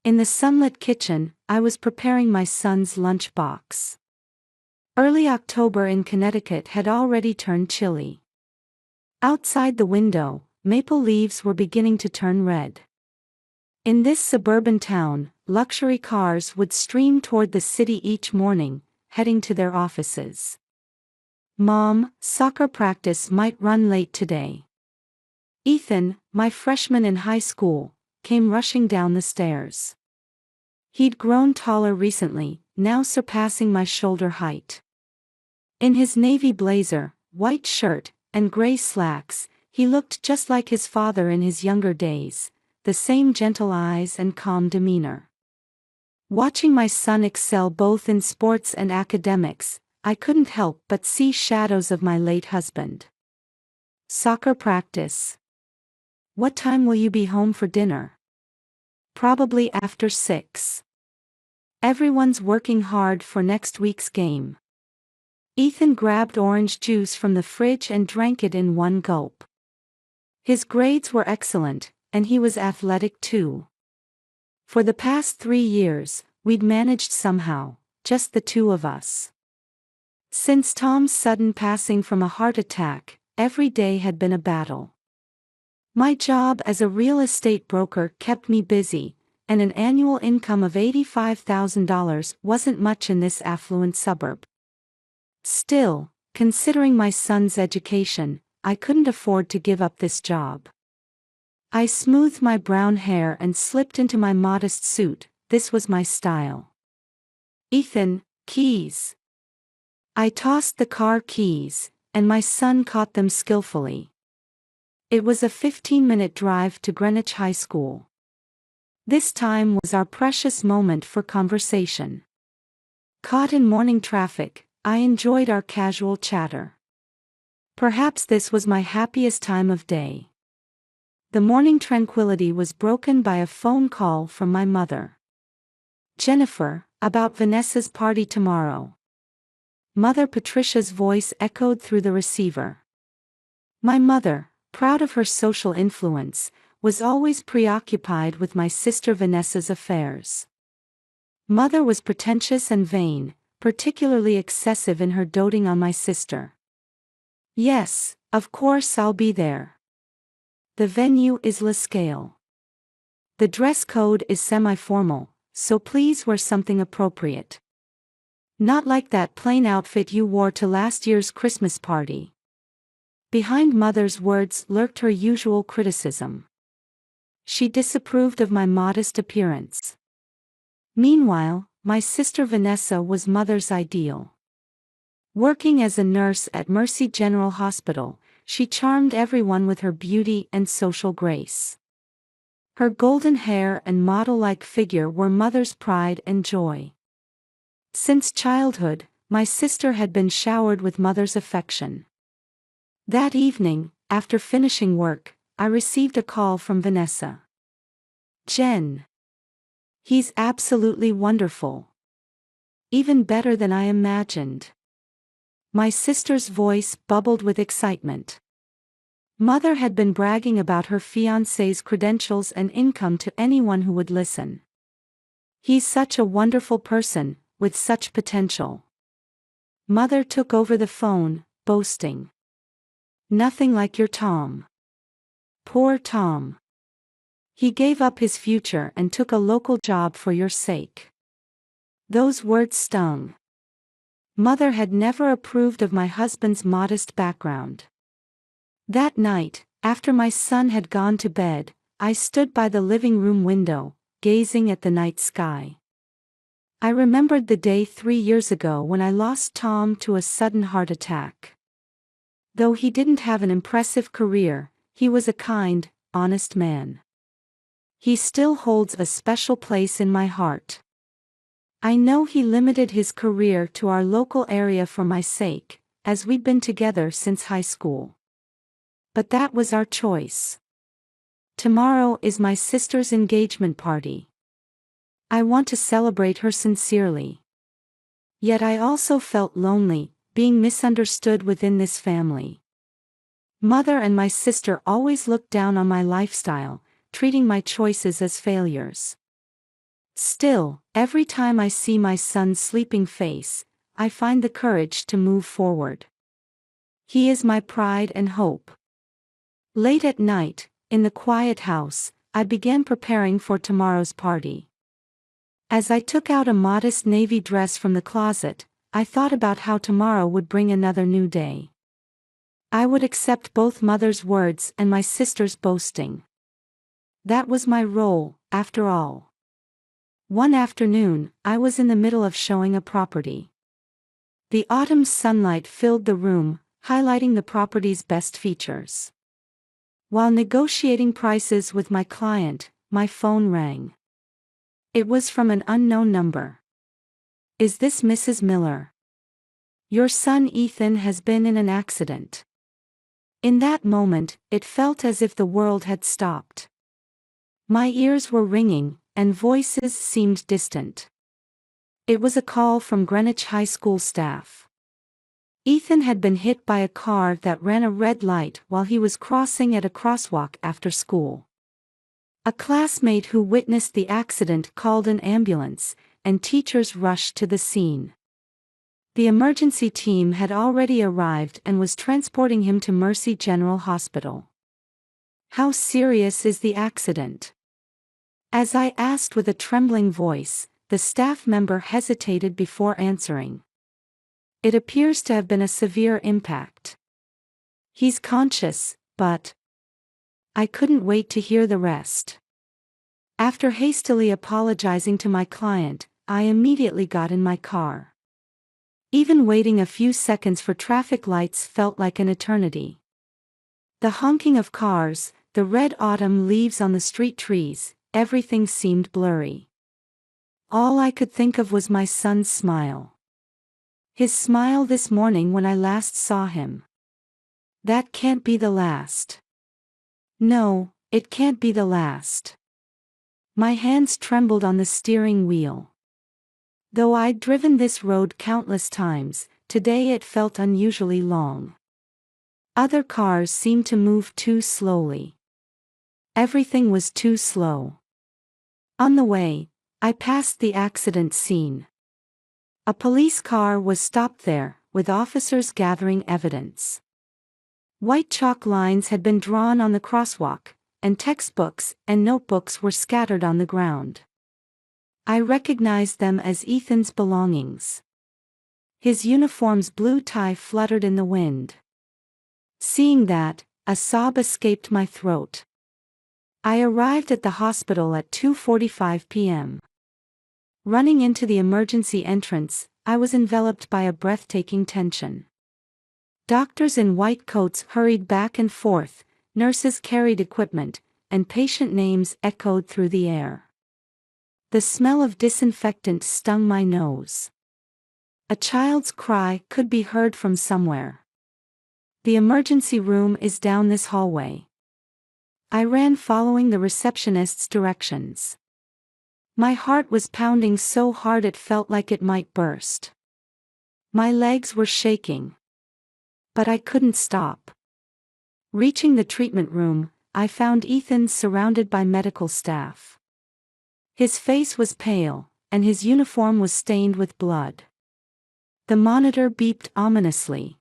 In the sunlit kitchen, I was preparing my son's lunch box. Early October in Connecticut had already turned chilly. Outside the window, maple leaves were beginning to turn red. In this suburban town, luxury cars would stream toward the city each morning, heading to their offices. "Mom, soccer practice might run late today." Ethan, my freshman in high school, came rushing down the stairs. He'd grown taller recently, now surpassing my shoulder height. In his navy blazer, white shirt, and gray slacks, he looked just like his father in his younger days, the same gentle eyes and calm demeanor. Watching my son excel both in sports and academics, I couldn't help but see shadows of my late husband. "Soccer practice. What time will you be home for dinner?" "Probably after 6. Everyone's working hard for next week's game." Ethan grabbed orange juice from the fridge and drank it in one gulp. His grades were excellent, and he was athletic too. For the past 3 years, we'd managed somehow, just the two of us. Since Tom's sudden passing from a heart attack, every day had been a battle. My job as a real estate broker kept me busy, and an annual income of $85,000 wasn't much in this affluent suburb. Still, considering my son's education, I couldn't afford to give up this job. I smoothed my brown hair and slipped into my modest suit. This was my style. "Ethan, keys." I tossed the car keys, and my son caught them skillfully. It was a 15-minute drive to Greenwich High School. This time was our precious moment for conversation. Caught in morning traffic, I enjoyed our casual chatter. Perhaps this was my happiest time of day. The morning tranquility was broken by a phone call from my mother. "Jennifer, about Vanessa's party tomorrow." Mother Patricia's voice echoed through the receiver. My mother, proud of her social influence, was always preoccupied with my sister Vanessa's affairs. Mother was pretentious and vain, particularly excessive in her doting on my sister. "Yes, of course I'll be there. The venue is La Scale. The dress code is semi-formal, so please wear something appropriate. Not like that plain outfit you wore to last year's Christmas party." Behind Mother's words lurked her usual criticism. She disapproved of my modest appearance. Meanwhile, my sister Vanessa was Mother's ideal. Working as a nurse at Mercy General Hospital, she charmed everyone with her beauty and social grace. Her golden hair and model-like figure were Mother's pride and joy. Since childhood, my sister had been showered with Mother's affection. That evening, after finishing work, I received a call from Vanessa. "Jen. He's absolutely wonderful. Even better than I imagined." My sister's voice bubbled with excitement. Mother had been bragging about her fiancé's credentials and income to anyone who would listen. "He's such a wonderful person, with such potential." Mother took over the phone, boasting. "Nothing like your Tom. Poor Tom. He gave up his future and took a local job for your sake." Those words stung. Mother had never approved of my husband's modest background. That night, after my son had gone to bed, I stood by the living room window, gazing at the night sky. I remembered the day 3 years ago when I lost Tom to a sudden heart attack. Though he didn't have an impressive career, he was a kind, honest man. He still holds a special place in my heart. I know he limited his career to our local area for my sake, as we'd been together since high school. But that was our choice. Tomorrow is my sister's engagement party. I want to celebrate her sincerely. Yet I also felt lonely, being misunderstood within this family. Mother and my sister always looked down on my lifestyle, treating my choices as failures. Still, every time I see my son's sleeping face, I find the courage to move forward. He is my pride and hope. Late at night, in the quiet house, I began preparing for tomorrow's party. As I took out a modest navy dress from the closet, I thought about how tomorrow would bring another new day. I would accept both mother's words and my sister's boasting. That was my role, after all. One afternoon, I was in the middle of showing a property. The autumn sunlight filled the room, highlighting the property's best features. While negotiating prices with my client, my phone rang. It was from an unknown number. "Is this Mrs. Miller? Your son Ethan has been in an accident." In that moment, it felt as if the world had stopped. My ears were ringing, and voices seemed distant. It was a call from Greenwich High School staff. Ethan had been hit by a car that ran a red light while he was crossing at a crosswalk after school. A classmate who witnessed the accident called an ambulance, and teachers rushed to the scene. The emergency team had already arrived and was transporting him to Mercy General Hospital. "How serious is the accident?" As I asked with a trembling voice, the staff member hesitated before answering. "It appears to have been a severe impact. He's conscious, but..." I couldn't wait to hear the rest. After hastily apologizing to my client, I immediately got in my car. Even waiting a few seconds for traffic lights felt like an eternity. The honking of cars, the red autumn leaves on the street trees, everything seemed blurry. All I could think of was my son's smile. His smile this morning when I last saw him. That can't be the last. No, it can't be the last. My hands trembled on the steering wheel. Though I'd driven this road countless times, today it felt unusually long. Other cars seemed to move too slowly. Everything was too slow. On the way, I passed the accident scene. A police car was stopped there, with officers gathering evidence. White chalk lines had been drawn on the crosswalk, and textbooks and notebooks were scattered on the ground. I recognized them as Ethan's belongings. His uniform's blue tie fluttered in the wind. Seeing that, a sob escaped my throat. I arrived at the hospital at 2:45 p.m. Running into the emergency entrance, I was enveloped by a breathtaking tension. Doctors in white coats hurried back and forth, nurses carried equipment, and patient names echoed through the air. The smell of disinfectant stung my nose. A child's cry could be heard from somewhere. "The emergency room is down this hallway." I ran following the receptionist's directions. My heart was pounding so hard it felt like it might burst. My legs were shaking. But I couldn't stop. Reaching the treatment room, I found Ethan surrounded by medical staff. His face was pale, and his uniform was stained with blood. The monitor beeped ominously.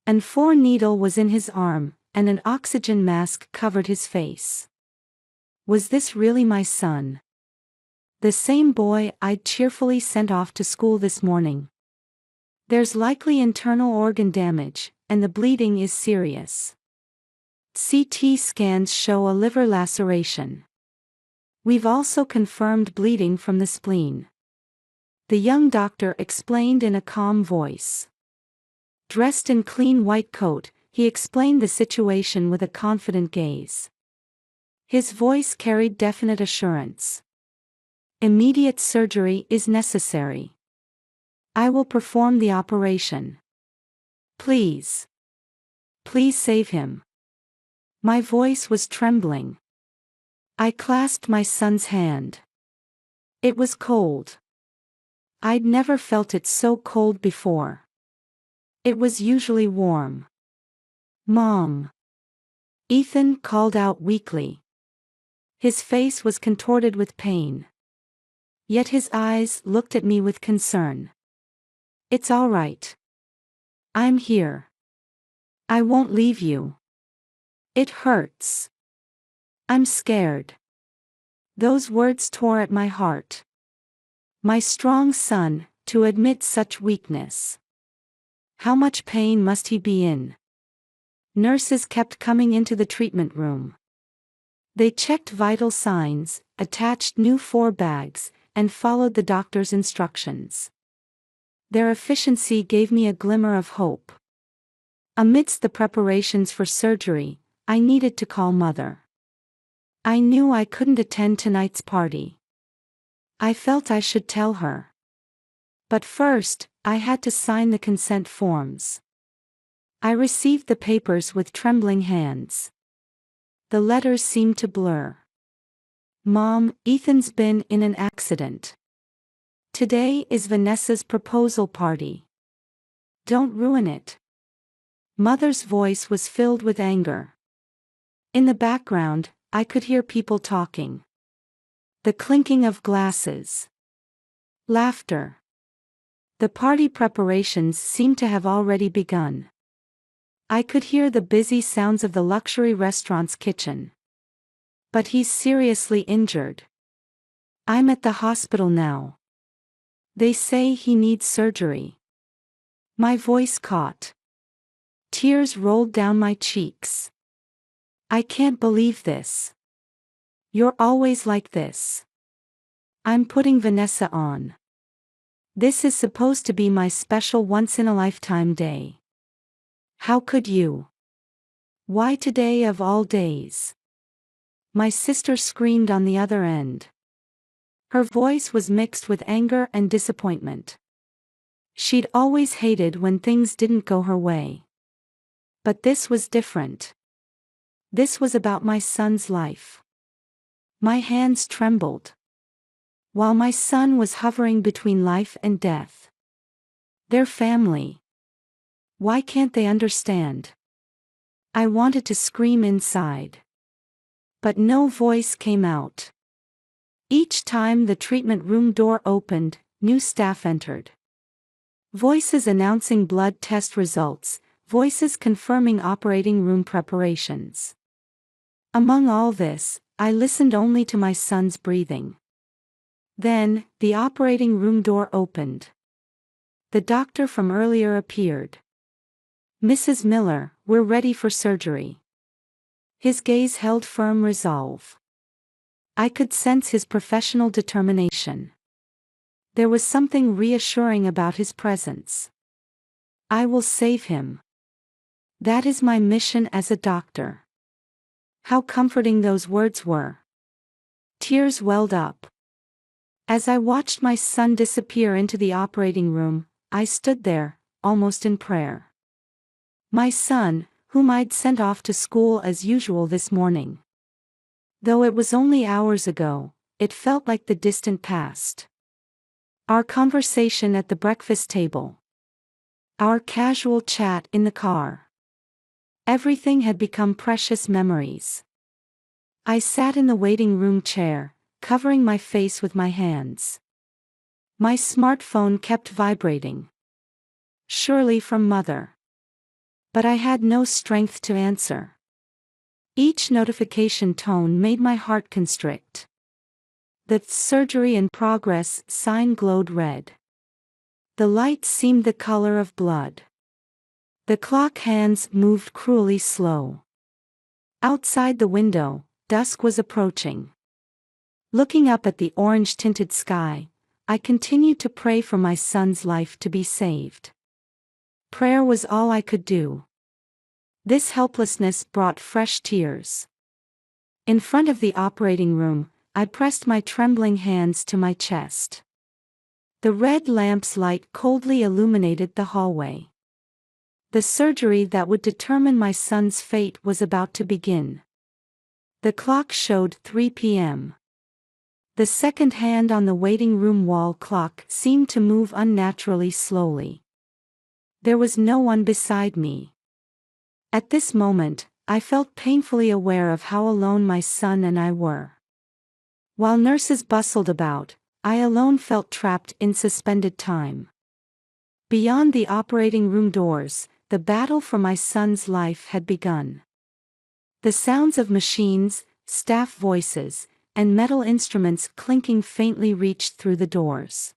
An 4 needle was in his arm, and an oxygen mask covered his face. Was this really my son? The same boy I'd cheerfully sent off to school this morning. "There's likely internal organ damage, and the bleeding is serious. CT scans show a liver laceration. We've also confirmed bleeding from the spleen," the young doctor explained in a calm voice. Dressed in clean white coat, he explained the situation with a confident gaze. His voice carried definite assurance. "Immediate surgery is necessary. I will perform the operation. Please. Please save him." My voice was trembling. I clasped my son's hand. It was cold. I'd never felt it so cold before. It was usually warm. "Mom." Ethan called out weakly. His face was contorted with pain. Yet his eyes looked at me with concern. "It's all right. I'm here. I won't leave you. It hurts. I'm scared." Those words tore at my heart. My strong son, to admit such weakness. How much pain must he be in? Nurses kept coming into the treatment room. They checked vital signs, attached new 4 bags, and followed the doctor's instructions. Their efficiency gave me a glimmer of hope. Amidst the preparations for surgery, I needed to call Mother. I knew I couldn't attend tonight's party. I felt I should tell her. But first, I had to sign the consent forms. I received the papers with trembling hands. The letters seemed to blur. "Mom, Ethan's been in an accident. Today is Vanessa's proposal party. Don't ruin it." Mother's voice was filled with anger. In the background, I could hear people talking. The clinking of glasses. Laughter. The party preparations seemed to have already begun. I could hear the busy sounds of the luxury restaurant's kitchen. "But he's seriously injured. I'm at the hospital now. They say he needs surgery." My voice caught. Tears rolled down my cheeks. "I can't believe this. You're always like this." "I'm putting Vanessa on. This is supposed to be my special once-in-a-lifetime day. How could you? Why today of all days?" My sister screamed on the other end. Her voice was mixed with anger and disappointment. She'd always hated when things didn't go her way. But this was different. This was about my son's life. My hands trembled. While my son was hovering between life and death. Their family. Why can't they understand? I wanted to scream inside. But no voice came out. Each time the treatment room door opened, new staff entered. Voices announcing blood test results, voices confirming operating room preparations. Among all this, I listened only to my son's breathing. Then, the operating room door opened. The doctor from earlier appeared. "Mrs. Miller, we're ready for surgery." His gaze held firm resolve. I could sense his professional determination. There was something reassuring about his presence. "I will save him. That is my mission as a doctor." How comforting those words were. Tears welled up. As I watched my son disappear into the operating room, I stood there, almost in prayer. My son, whom I'd sent off to school as usual this morning. Though it was only hours ago, it felt like the distant past. Our conversation at the breakfast table. Our casual chat in the car. Everything had become precious memories. I sat in the waiting room chair, covering my face with my hands. My smartphone kept vibrating. Surely from Mother. But I had no strength to answer. Each notification tone made my heart constrict. The "surgery in progress" sign glowed red. The light seemed the color of blood. The clock hands moved cruelly slow. Outside the window, dusk was approaching. Looking up at the orange-tinted sky, I continued to pray for my son's life to be saved. Prayer was all I could do. This helplessness brought fresh tears. In front of the operating room, I pressed my trembling hands to my chest. The red lamp's light coldly illuminated the hallway. The surgery that would determine my son's fate was about to begin. The clock showed 3 p.m. The second hand on the waiting room wall clock seemed to move unnaturally slowly. There was no one beside me. At this moment, I felt painfully aware of how alone my son and I were. While nurses bustled about, I alone felt trapped in suspended time. Beyond the operating room doors, the battle for my son's life had begun. The sounds of machines, staff voices, and metal instruments clinking faintly reached through the doors.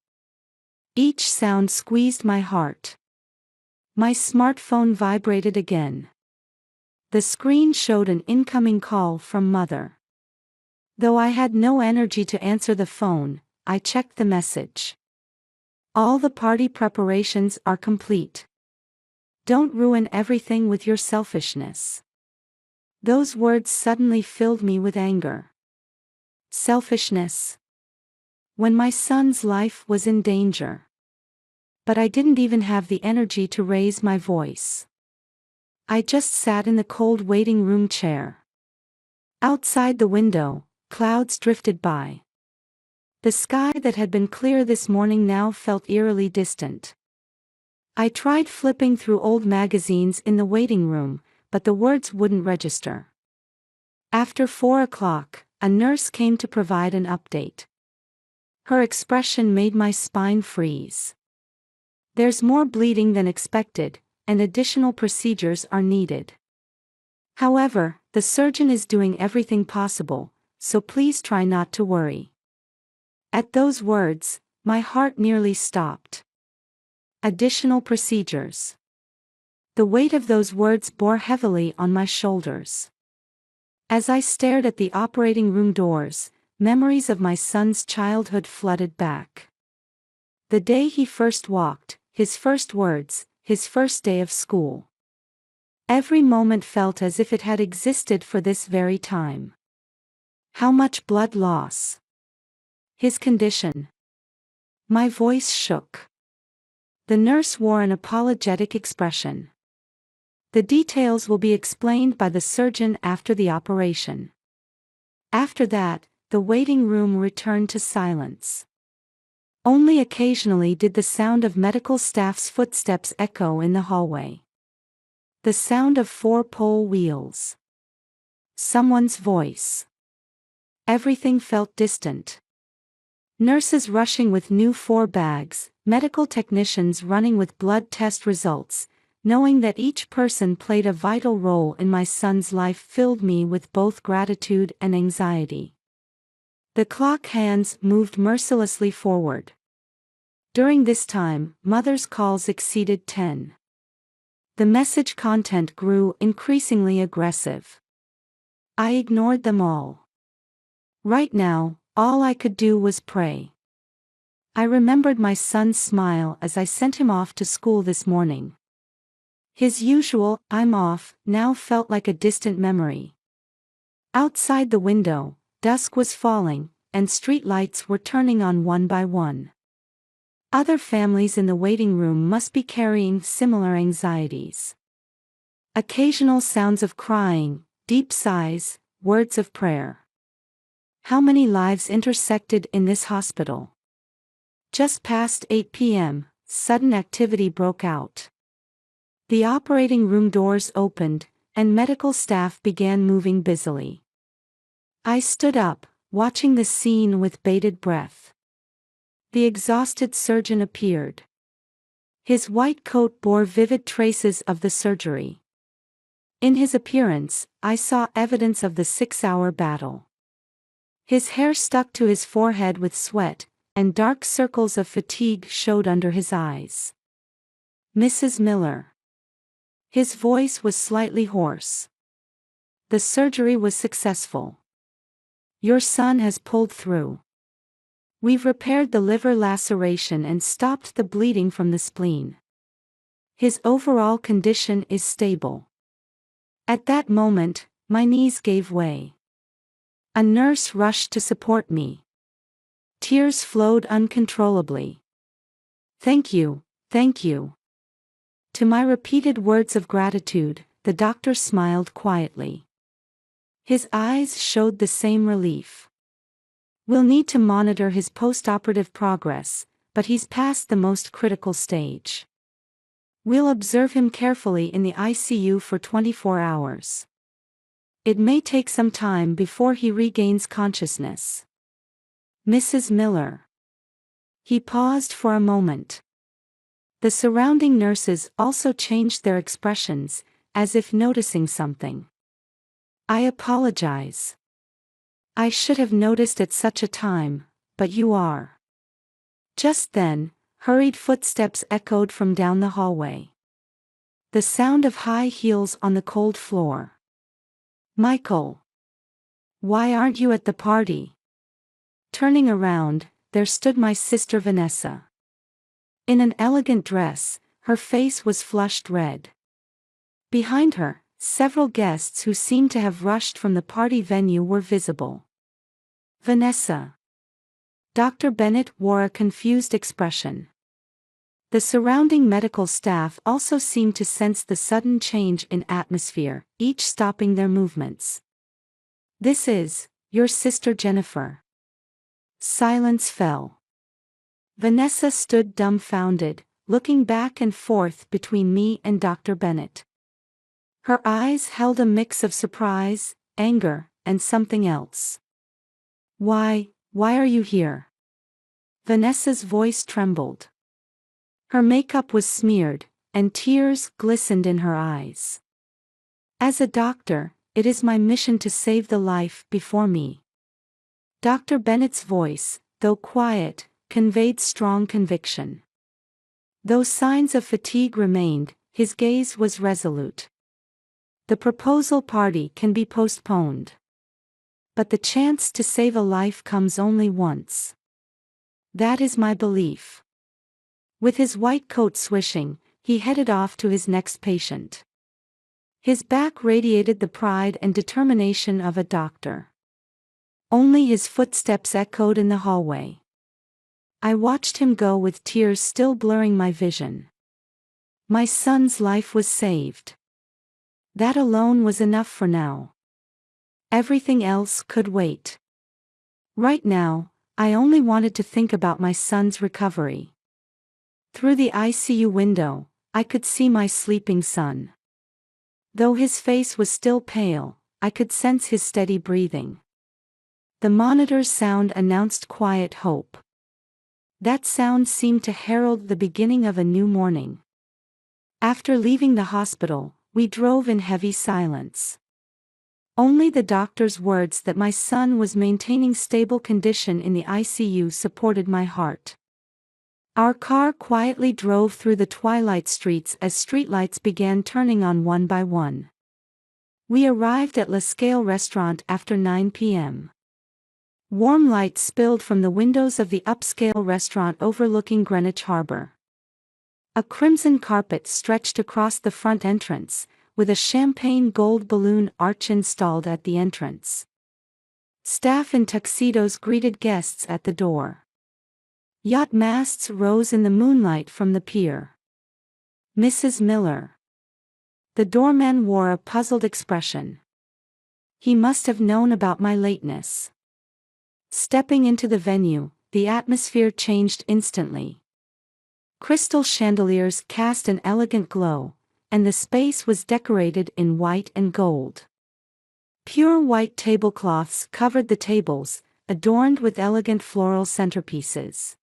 Each sound squeezed my heart. My smartphone vibrated again. The screen showed an incoming call from Mother. Though I had no energy to answer the phone, I checked the message. All the party preparations are complete. Don't ruin everything with your selfishness. Those words suddenly filled me with anger. Selfishness. When my son's life was in danger. But I didn't even have the energy to raise my voice. I just sat in the cold waiting room chair. Outside the window, clouds drifted by. The sky that had been clear this morning now felt eerily distant. I tried flipping through old magazines in the waiting room, but the words wouldn't register. After 4 o'clock, a nurse came to provide an update. Her expression made my spine freeze. There's more bleeding than expected, and additional procedures are needed. However, the surgeon is doing everything possible, so please try not to worry. At those words, my heart nearly stopped. Additional procedures. The weight of those words bore heavily on my shoulders. As I stared at the operating room doors, memories of my son's childhood flooded back. The day he first walked, his first words, his first day of school. Every moment felt as if it had existed for this very time. How much blood loss? His condition. My voice shook. The nurse wore an apologetic expression. The details will be explained by the surgeon after the operation. After that, the waiting room returned to silence. Only occasionally did the sound of medical staff's footsteps echo in the hallway. The sound of 4-pole wheels. Someone's voice. Everything felt distant. Nurses rushing with new 4 bags, medical technicians running with blood test results, knowing that each person played a vital role in my son's life filled me with both gratitude and anxiety. The clock hands moved mercilessly forward. During this time, Mother's calls exceeded 10. The message content grew increasingly aggressive. I ignored them all. Right now, all I could do was pray. I remembered my son's smile as I sent him off to school this morning. His usual, "I'm off," now felt like a distant memory. Outside the window, dusk was falling, and street lights were turning on one by one. Other families in the waiting room must be carrying similar anxieties. Occasional sounds of crying, deep sighs, words of prayer. How many lives intersected in this hospital? Just past 8 p.m., sudden activity broke out. The operating room doors opened, and medical staff began moving busily. I stood up, watching the scene with bated breath. The exhausted surgeon appeared. His white coat bore vivid traces of the surgery. In his appearance, I saw evidence of the 6-hour battle. His hair stuck to his forehead with sweat, and dark circles of fatigue showed under his eyes. "Mrs. Miller." His voice was slightly hoarse. "The surgery was successful. Your son has pulled through. We've repaired the liver laceration and stopped the bleeding from the spleen. His overall condition is stable." At that moment, my knees gave way. A nurse rushed to support me. Tears flowed uncontrollably. "Thank you, thank you." To my repeated words of gratitude, the doctor smiled quietly. His eyes showed the same relief. "We'll need to monitor his post-operative progress, but he's past the most critical stage. We'll observe him carefully in the ICU for 24 hours. It may take some time before he regains consciousness." "Mrs. Miller." He paused for a moment. The surrounding nurses also changed their expressions, as if noticing something. I apologize. I should have noticed at such a time, but you are. Just then, hurried footsteps echoed from down the hallway. The sound of high heels on the cold floor. Michael. Why aren't you at the party? Turning around, there stood my sister Vanessa. In an elegant dress, her face was flushed red. Behind her, several guests who seemed to have rushed from the party venue were visible. Vanessa. Dr. Bennett wore a confused expression. The surrounding medical staff also seemed to sense the sudden change in atmosphere, each stopping their movements. This is your sister Jennifer. Silence fell. Vanessa stood dumbfounded, looking back and forth between me and Dr. Bennett. Her eyes held a mix of surprise, anger, and something else. Why are you here? Vanessa's voice trembled. Her makeup was smeared, and tears glistened in her eyes. As a doctor, it is my mission to save the life before me. Dr. Bennett's voice, though quiet, conveyed strong conviction. Though signs of fatigue remained, his gaze was resolute. The proposal party can be postponed. But the chance to save a life comes only once. That is my belief. With his white coat swishing, he headed off to his next patient. His back radiated the pride and determination of a doctor. Only his footsteps echoed in the hallway. I watched him go with tears still blurring my vision. My son's life was saved. That alone was enough for now. Everything else could wait. Right now, I only wanted to think about my son's recovery. Through the ICU window, I could see my sleeping son. Though his face was still pale, I could sense his steady breathing. The monitor's sound announced quiet hope. That sound seemed to herald the beginning of a new morning. After leaving the hospital, we drove in heavy silence. Only the doctor's words that my son was maintaining stable condition in the ICU supported my heart. Our car quietly drove through the twilight streets as streetlights began turning on one by one. We arrived at La Scale restaurant after 9 p.m. Warm light spilled from the windows of the upscale restaurant overlooking Greenwich Harbor. A crimson carpet stretched across the front entrance, with a champagne gold balloon arch installed at the entrance. Staff in tuxedos greeted guests at the door. Yacht masts rose in the moonlight from the pier. Mrs. Miller. The doorman wore a puzzled expression. He must have known about my lateness. Stepping into the venue, the atmosphere changed instantly. Crystal chandeliers cast an elegant glow, and the space was decorated in white and gold. Pure white tablecloths covered the tables, adorned with elegant floral centerpieces.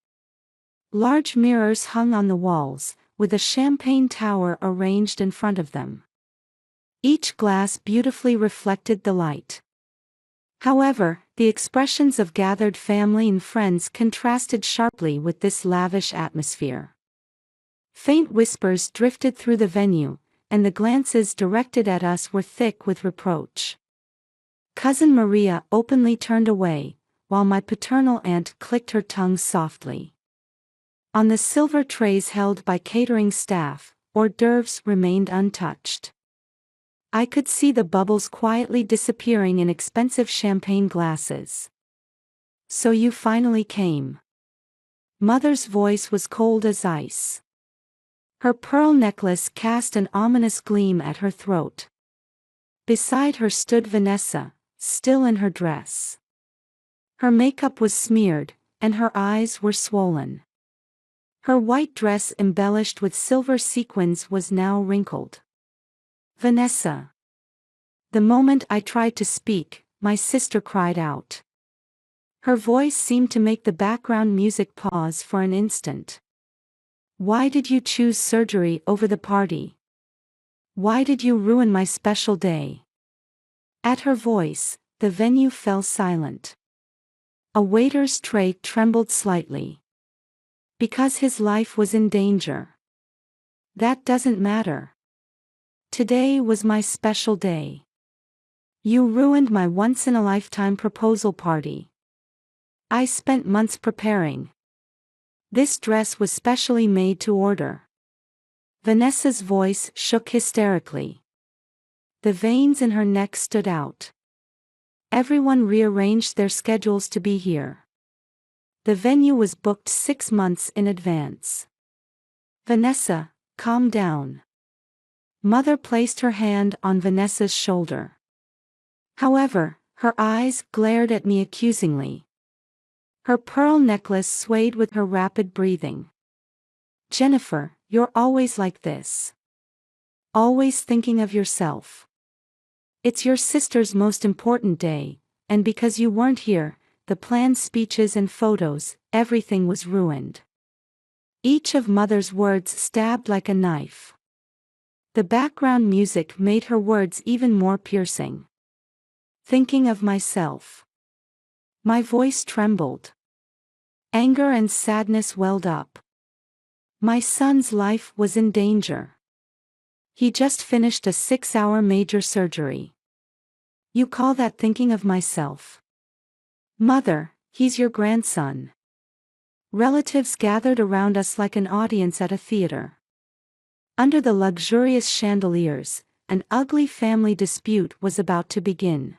Large mirrors hung on the walls, with a champagne tower arranged in front of them. Each glass beautifully reflected the light. However, the expressions of gathered family and friends contrasted sharply with this lavish atmosphere. Faint whispers drifted through the venue, and the glances directed at us were thick with reproach. Cousin Maria openly turned away, while my paternal aunt clicked her tongue softly. On the silver trays held by catering staff, hors d'oeuvres remained untouched. I could see the bubbles quietly disappearing in expensive champagne glasses. So you finally came. Mother's voice was cold as ice. Her pearl necklace cast an ominous gleam at her throat. Beside her stood Vanessa, still in her dress. Her makeup was smeared, and her eyes were swollen. Her white dress embellished with silver sequins was now wrinkled. Vanessa. The moment I tried to speak, my sister cried out. Her voice seemed to make the background music pause for an instant. Why did you choose surgery over the party? Why did you ruin my special day? At her voice, the venue fell silent. A waiter's tray trembled slightly. Because his life was in danger. That doesn't matter. Today was my special day. You ruined my once-in-a-lifetime proposal party. I spent months preparing. This dress was specially made to order. Vanessa's voice shook hysterically. The veins in her neck stood out. Everyone rearranged their schedules to be here. The venue was booked 6 months in advance. Vanessa, calm down. Mother placed her hand on Vanessa's shoulder. However, her eyes glared at me accusingly. Her pearl necklace swayed with her rapid breathing. Jennifer, you're always like this. Always thinking of yourself. It's your sister's most important day, and because you weren't here, the planned speeches and photos, everything was ruined. Each of Mother's words stabbed like a knife. The background music made her words even more piercing. Thinking of myself. My voice trembled. Anger and sadness welled up. My son's life was in danger. He just finished a 6-hour major surgery. You call that thinking of myself? Mother, he's your grandson. Relatives gathered around us like an audience at a theater. Under the luxurious chandeliers, an ugly family dispute was about to begin.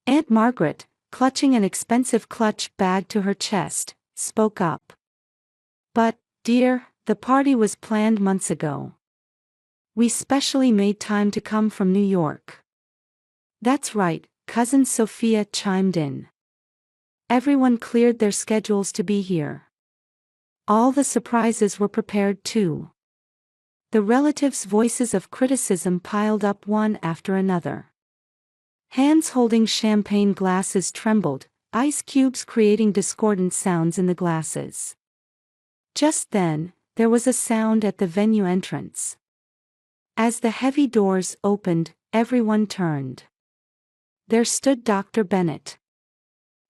Aunt Margaret, clutching an expensive clutch bag to her chest, spoke up. But, dear, the party was planned months ago. We specially made time to come from New York. That's right, Cousin Sophia chimed in. Everyone cleared their schedules to be here. All the surprises were prepared too. The relatives' voices of criticism piled up one after another. Hands holding champagne glasses trembled, ice cubes creating discordant sounds in the glasses. Just then, there was a sound at the venue entrance. As the heavy doors opened, everyone turned. There stood Dr. Bennett.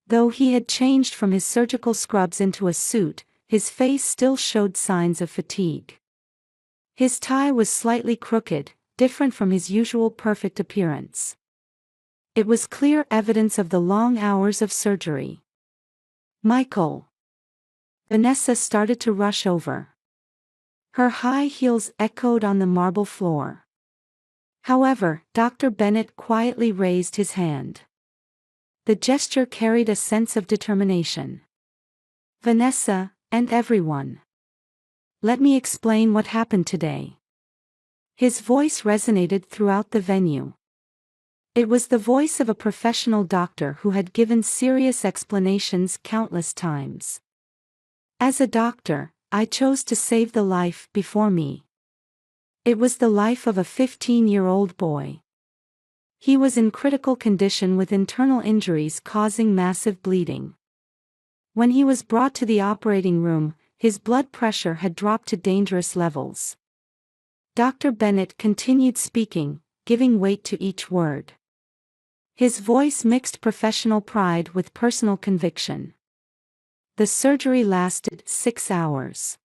Though he had changed from his surgical scrubs into a suit, his face still showed signs of fatigue. His tie was slightly crooked, different from his usual perfect appearance. It was clear evidence of the long hours of surgery. Michael. Vanessa started to rush over. Her high heels echoed on the marble floor. However, Dr. Bennett quietly raised his hand. The gesture carried a sense of determination. Vanessa, and everyone. Let me explain what happened today. His voice resonated throughout the venue. It was the voice of a professional doctor who had given serious explanations countless times. As a doctor, I chose to save the life before me. It was the life of a 15-year-old boy. He was in critical condition with internal injuries causing massive bleeding. When he was brought to the operating room, his blood pressure had dropped to dangerous levels. Dr. Bennett continued speaking, giving weight to each word. His voice mixed professional pride with personal conviction. The surgery lasted 6 hours.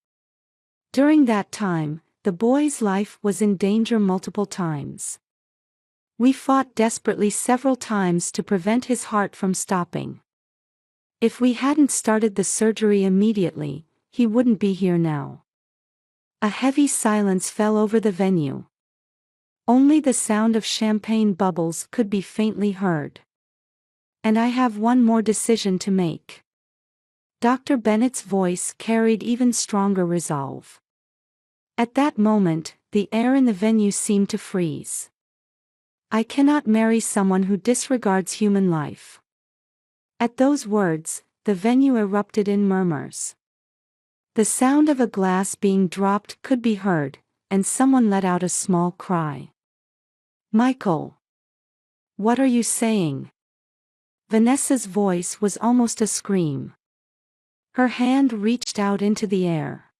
During that time, the boy's life was in danger multiple times. We fought desperately several times to prevent his heart from stopping. If we hadn't started the surgery immediately, he wouldn't be here now. A heavy silence fell over the venue. Only the sound of champagne bubbles could be faintly heard. And I have one more decision to make. Dr. Bennett's voice carried even stronger resolve. At that moment, the air in the venue seemed to freeze. I cannot marry someone who disregards human life. At those words, the venue erupted in murmurs. The sound of a glass being dropped could be heard, and someone let out a small cry. Michael! What are you saying? Vanessa's voice was almost a scream. Her hand reached out into the air.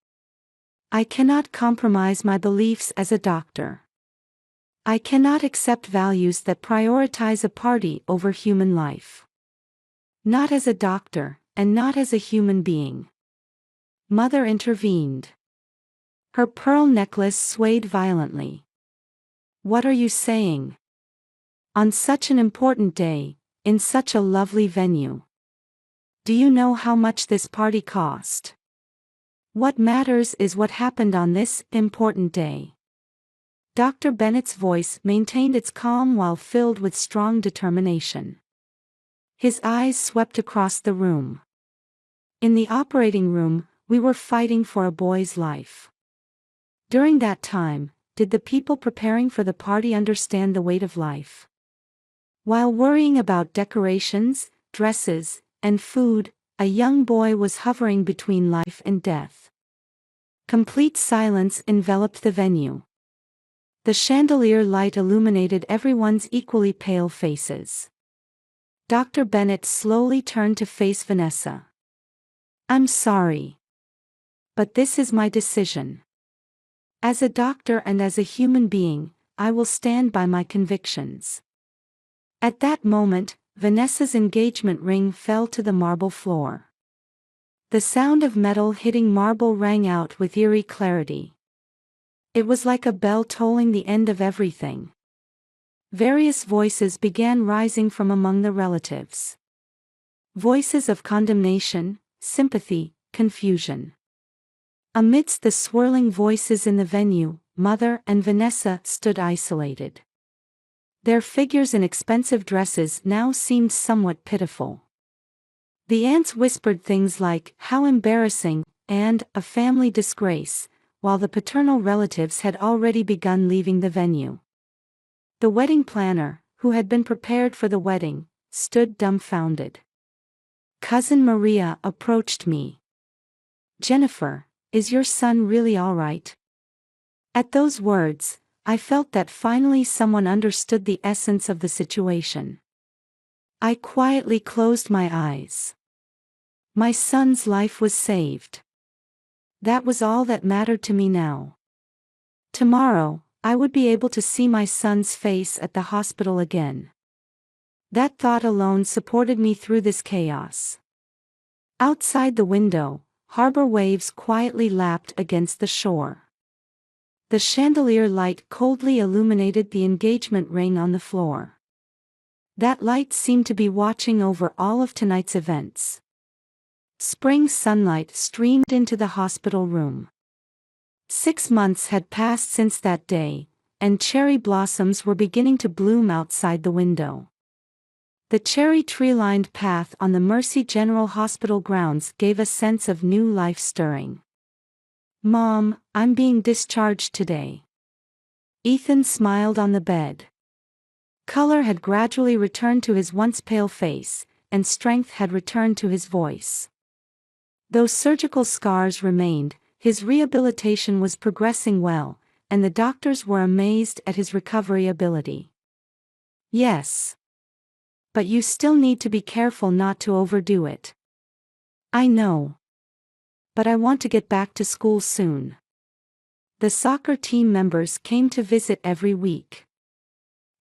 I cannot compromise my beliefs as a doctor. I cannot accept values that prioritize a party over human life. Not as a doctor, and not as a human being. Mother intervened. Her pearl necklace swayed violently. What are you saying? On such an important day, in such a lovely venue. Do you know how much this party cost? What matters is what happened on this important day. Dr. Bennett's voice maintained its calm while filled with strong determination. His eyes swept across the room. In the operating room, we were fighting for a boy's life. During that time, did the people preparing for the party understand the weight of life? While worrying about decorations, dresses, and food, a young boy was hovering between life and death. Complete silence enveloped the venue. The chandelier light illuminated everyone's equally pale faces. Dr. Bennett slowly turned to face Vanessa. I'm sorry. But this is my decision. As a doctor and as a human being, I will stand by my convictions. At that moment, Vanessa's engagement ring fell to the marble floor. The sound of metal hitting marble rang out with eerie clarity. It was like a bell tolling the end of everything. Various voices began rising from among the relatives. Voices of condemnation, sympathy, confusion. Amidst the swirling voices in the venue, Mother and Vanessa stood isolated. Their figures in expensive dresses now seemed somewhat pitiful. The aunts whispered things like, "How embarrassing," and "a family disgrace," while the paternal relatives had already begun leaving the venue. The wedding planner, who had been prepared for the wedding, stood dumbfounded. Cousin Maria approached me. "Jennifer, is your son really all right?" At those words, I felt that finally someone understood the essence of the situation. I quietly closed my eyes. My son's life was saved. That was all that mattered to me now. Tomorrow, I would be able to see my son's face at the hospital again. That thought alone supported me through this chaos. Outside the window, harbor waves quietly lapped against the shore. The chandelier light coldly illuminated the engagement ring on the floor. That light seemed to be watching over all of tonight's events. Spring sunlight streamed into the hospital room. 6 months had passed since that day, and cherry blossoms were beginning to bloom outside the window. The cherry tree-lined path on the Mercy General Hospital grounds gave a sense of new life stirring. "Mom, I'm being discharged today." Ethan smiled on the bed. Color had gradually returned to his once pale face, and strength had returned to his voice. Though surgical scars remained, his rehabilitation was progressing well, and the doctors were amazed at his recovery ability. "Yes. But you still need to be careful not to overdo it." "I know. But I want to get back to school soon." The soccer team members came to visit every week.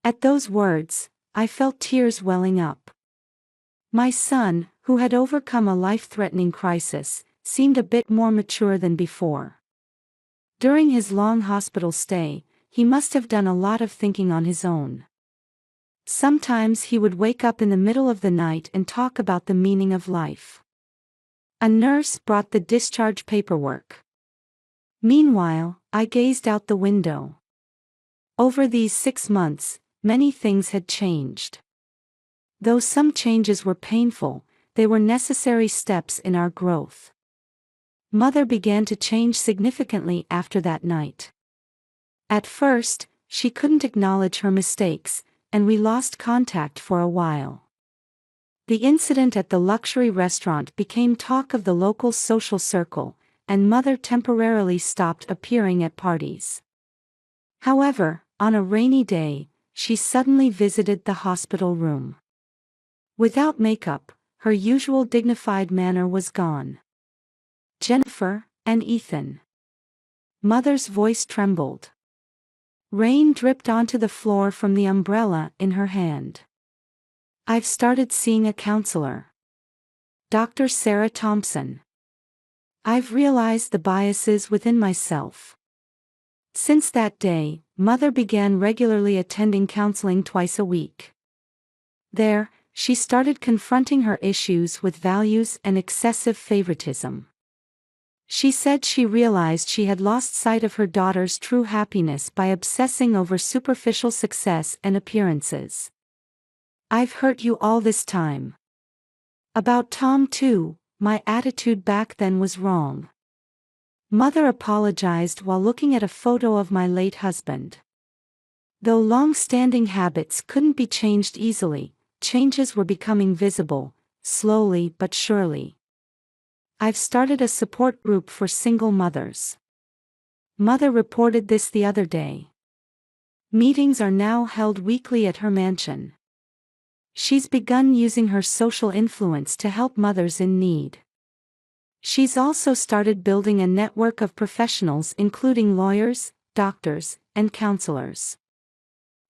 At those words, I felt tears welling up. My son, who had overcome a life-threatening crisis, seemed a bit more mature than before. During his long hospital stay, he must have done a lot of thinking on his own. Sometimes he would wake up in the middle of the night and talk about the meaning of life. A nurse brought the discharge paperwork. Meanwhile, I gazed out the window. Over these 6 months, many things had changed. Though some changes were painful, they were necessary steps in our growth. Mother began to change significantly after that night. At first, she couldn't acknowledge her mistakes, and we lost contact for a while. The incident at the luxury restaurant became talk of the local social circle, and Mother temporarily stopped appearing at parties. However, on a rainy day, she suddenly visited the hospital room. Without makeup, her usual dignified manner was gone. "Jennifer and Ethan." Mother's voice trembled. Rain dripped onto the floor from the umbrella in her hand. "I've started seeing a counselor. Dr. Sarah Thompson. I've realized the biases within myself." Since that day, Mother began regularly attending counseling twice a week. There, she started confronting her issues with values and excessive favoritism. She said she realized she had lost sight of her daughter's true happiness by obsessing over superficial success and appearances. "I've hurt you all this time. About Tom too, my attitude back then was wrong." Mother apologized while looking at a photo of my late husband. Though long-standing habits couldn't be changed easily, changes were becoming visible, slowly but surely. "I've started a support group for single mothers." Mother reported this the other day. Meetings are now held weekly at her mansion. She's begun using her social influence to help mothers in need. She's also started building a network of professionals including lawyers, doctors, and counselors.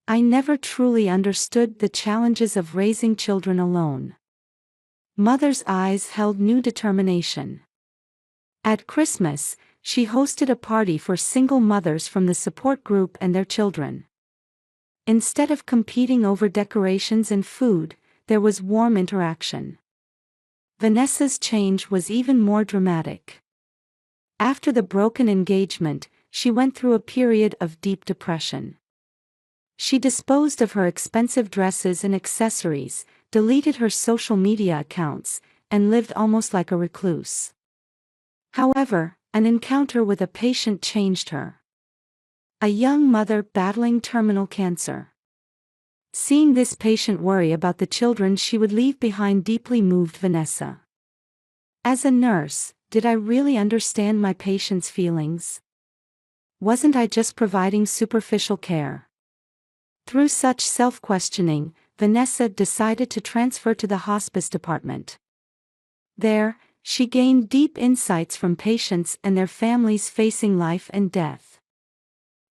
"I never truly understood the challenges of raising children alone." Mother's eyes held new determination. At Christmas, she hosted a party for single mothers from the support group and their children. Instead of competing over decorations and food, there was warm interaction. Vanessa's change was even more dramatic. After the broken engagement, she went through a period of deep depression. She disposed of her expensive dresses and accessories, deleted her social media accounts, and lived almost like a recluse. However, an encounter with a patient changed her. A young mother battling terminal cancer. Seeing this patient worry about the children she would leave behind deeply moved Vanessa. "As a nurse, did I really understand my patient's feelings? Wasn't I just providing superficial care?" Through such self-questioning, Vanessa decided to transfer to the hospice department. There, she gained deep insights from patients and their families facing life and death.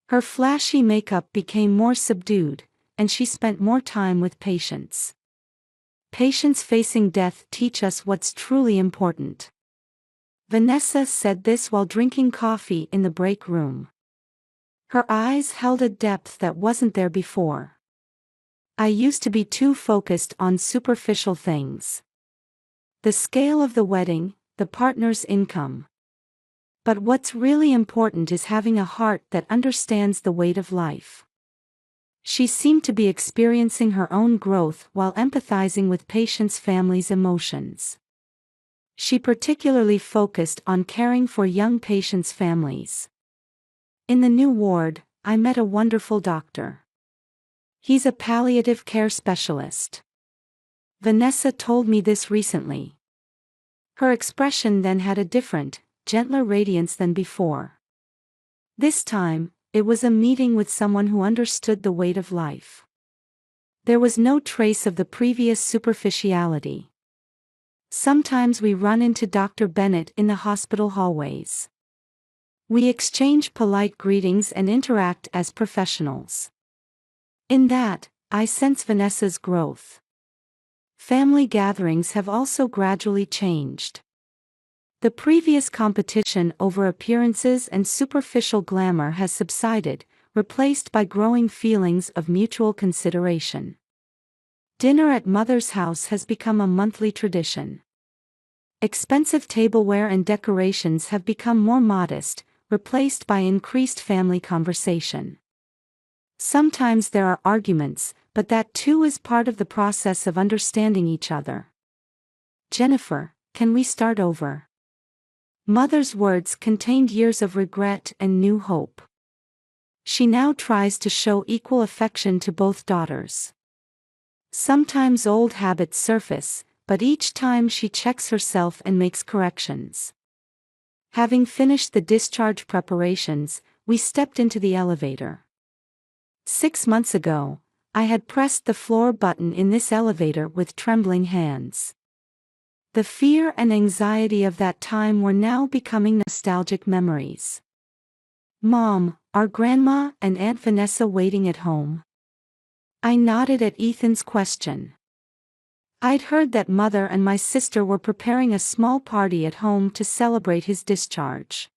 Her flashy makeup became more subdued, and she spent more time with patients. Patients facing death teach us what's truly important. Vanessa said this while drinking coffee in the break room. Her eyes held a depth that wasn't there before. "I used to be too focused on superficial things. The scale of the wedding, the partner's income. But what's really important is having a heart that understands the weight of life." She seemed to be experiencing her own growth while empathizing with patients' families' emotions. She particularly focused on caring for young patients' families. "In the new ward, I met a wonderful doctor. He's a palliative care specialist." Vanessa told me this recently. Her expression then had a different, gentler radiance than before. This time, it was a meeting with someone who understood the weight of life. There was no trace of the previous superficiality. Sometimes we run into Dr. Bennett in the hospital hallways. We exchange polite greetings and interact as professionals. In that, I sense Vanessa's growth. Family gatherings have also gradually changed. The previous competition over appearances and superficial glamour has subsided, replaced by growing feelings of mutual consideration. Dinner at Mother's house has become a monthly tradition. Expensive tableware and decorations have become more modest, replaced by increased family conversation. Sometimes there are arguments, but that too is part of the process of understanding each other. "Jennifer, can we start over?" Mother's words contained years of regret and new hope. She now tries to show equal affection to both daughters. Sometimes old habits surface, but each time she checks herself and makes corrections. Having finished the discharge preparations, we stepped into the elevator. 6 months ago, I had pressed the floor button in this elevator with trembling hands. The fear and anxiety of that time were now becoming nostalgic memories. Mom, are Grandma and Aunt Vanessa waiting at home? I nodded at Ethan's question. I'd heard that Mother and my sister were preparing a small party at home to celebrate his discharge.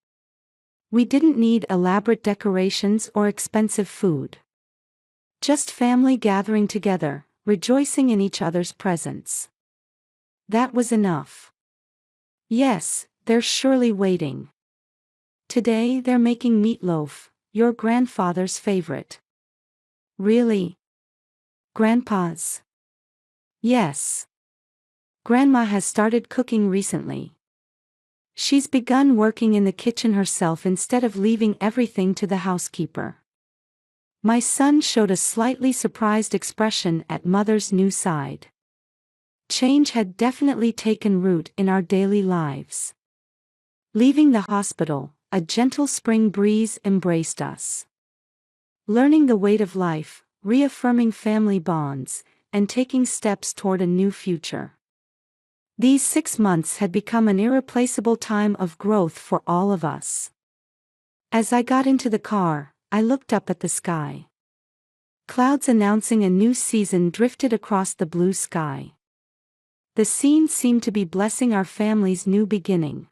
We didn't need elaborate decorations or expensive food. Just family gathering together, rejoicing in each other's presence. That was enough. Yes, they're surely waiting. Today they're making meatloaf, your grandfather's favorite. Really? Grandpa's? Yes. Grandma has started cooking recently. She's begun working in the kitchen herself instead of leaving everything to the housekeeper. My son showed a slightly surprised expression at Mother's new side. Change had definitely taken root in our daily lives. Leaving the hospital, a gentle spring breeze embraced us. Learning the weight of life, reaffirming family bonds, and taking steps toward a new future. These 6 months had become an irreplaceable time of growth for all of us. As I got into the car, I looked up at the sky. Clouds announcing a new season drifted across the blue sky. The scene seemed to be blessing our family's new beginning.